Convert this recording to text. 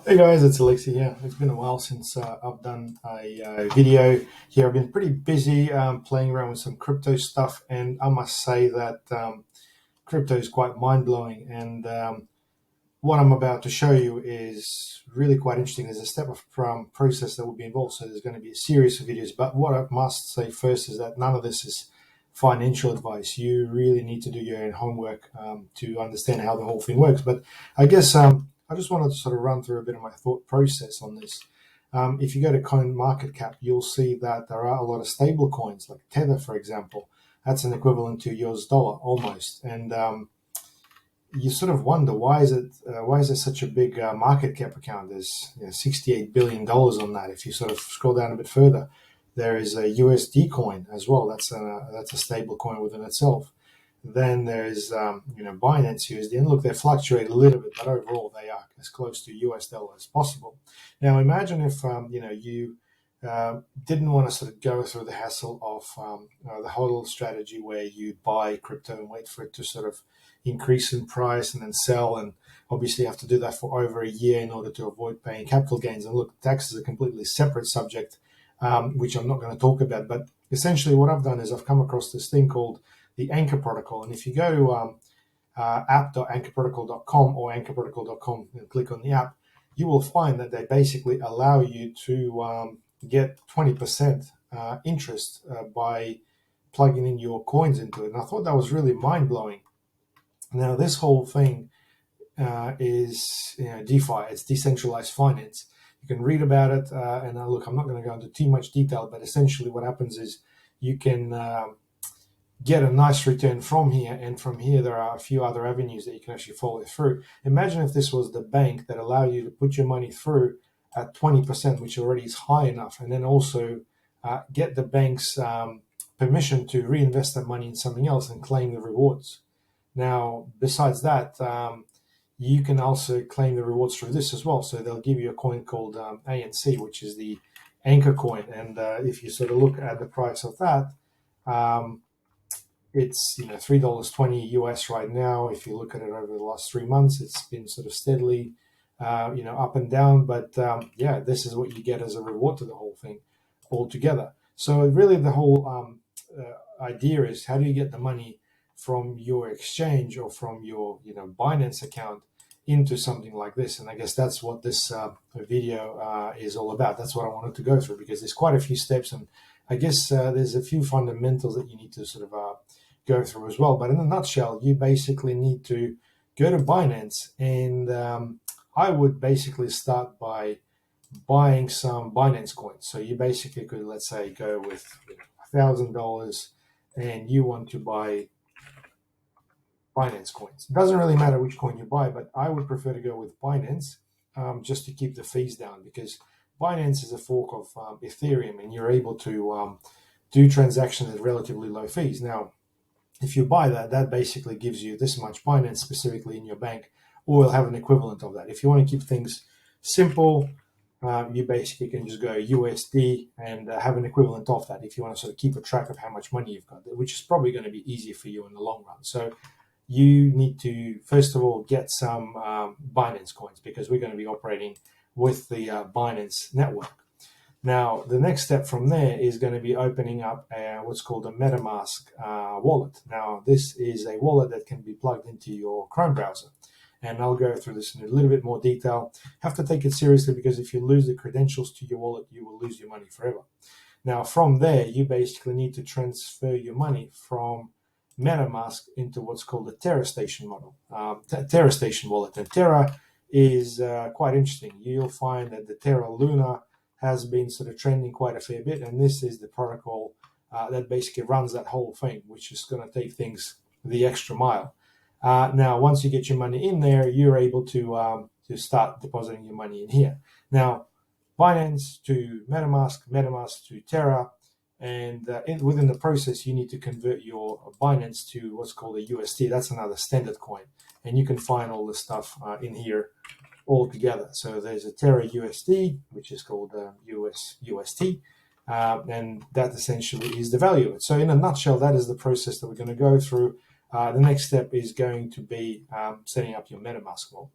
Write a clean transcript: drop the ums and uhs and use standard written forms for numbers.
Hey guys, it's Alexi here. It's been a while since I've done a video here. I've been pretty busy playing around with some crypto stuff, and I must say that crypto is quite mind-blowing. And what I'm about to show you is really quite interesting. There's a step of process that will be involved, so there's going to be a series of videos. But what I must say first is that none of this is financial advice. You really need to do your own homework to understand how the whole thing works. But I guess I just wanted to sort of run through a bit of my thought process on this. If you go to CoinMarketCap, you'll see that there are a lot of stable coins, like Tether, for example. That's an equivalent to US dollar almost, and you sort of wonder why is there such a big market cap account? There's $68 billion on that. If you sort of scroll down a bit further, there is a USD coin as well. That's a stable coin within itself. Then there's Binance USD, and look, they fluctuate a little bit, but overall they are as close to US dollar as possible. Now imagine if you didn't want to sort of go through the hassle of the whole strategy where you buy crypto and wait for it to sort of increase in price and then sell, and obviously you have to do that for over a year in order to avoid paying capital gains. And look, tax is a completely separate subject, which I'm not going to talk about. But essentially what I've done is I've come across this thing called the Anchor Protocol. And if you go to app.anchorprotocol.com or anchorprotocol.com and click on the app, you will find that they basically allow you to get 20% interest by plugging in your coins into it. And I thought that was really mind-blowing. Now, this whole thing is DeFi. It's decentralized finance. You can read about it, and look, I'm not going to go into too much detail, but essentially what happens is you can get a nice return from here, and from here there are a few other avenues that you can actually follow through. Imagine if this was the bank that allowed you to put your money through at 20%, which already is high enough, and then also get the bank's permission to reinvest that money in something else and claim the rewards. Now, besides that, you can also claim the rewards through this as well. So they'll give you a coin called ANC, which is the anchor coin. And if you sort of look at the price of that, it's $3.20 US right now. If you look at it over the last 3 months, it's been sort of steadily up and down. But this is what you get as a reward to the whole thing altogether. So really the whole idea is, how do you get the money from your exchange or from your Binance account into something like this? And I guess that's what this video is all about. That's what I wanted to go through, because there's quite a few steps, and I guess there's a few fundamentals that you need to sort of go through as well. But in a nutshell, you basically need to go to Binance, and I would basically start by buying some Binance coins. So you basically could, let's say, go with $1,000 and you want to buy Binance coins. It doesn't really matter which coin you buy, but I would prefer to go with Binance just to keep the fees down, because Binance is a fork of Ethereum, and you're able to do transactions at relatively low fees. Now, if you buy that basically gives you this much Binance specifically in your bank, or will have an equivalent of that. If you want to keep things simple, you basically can just go USD and have an equivalent of that if you want to sort of keep a track of how much money you've got, which is probably going to be easier for you in the long run. So you need to, first of all, get some Binance coins, because we're going to be operating with the Binance network. Now, the next step from there is going to be opening up what's called a Metamask wallet. Now, this is a wallet that can be plugged into your Chrome browser. And I'll go through this in a little bit more detail. Have to take it seriously, because if you lose the credentials to your wallet, you will lose your money forever. Now, from there, you basically need to transfer your money from Metamask into what's called the Terra Station model, Terra Station wallet. And Terra is quite interesting. You'll find that the Terra Luna has been sort of trending quite a fair bit, and this is the protocol that basically runs that whole thing, which is going to take things the extra mile. Now, once you get your money in there, you're able to start depositing your money in here. Now, Binance to Metamask, Metamask to Terra, and within the process, you need to convert your Binance to what's called a UST. That's another standard coin, and you can find all this stuff in here all together. So there's a Terra USD, which is called UST, and that essentially is the value of it. So in a nutshell, that is the process that we're going to go through. The next step is going to be setting up your Metamask wallet.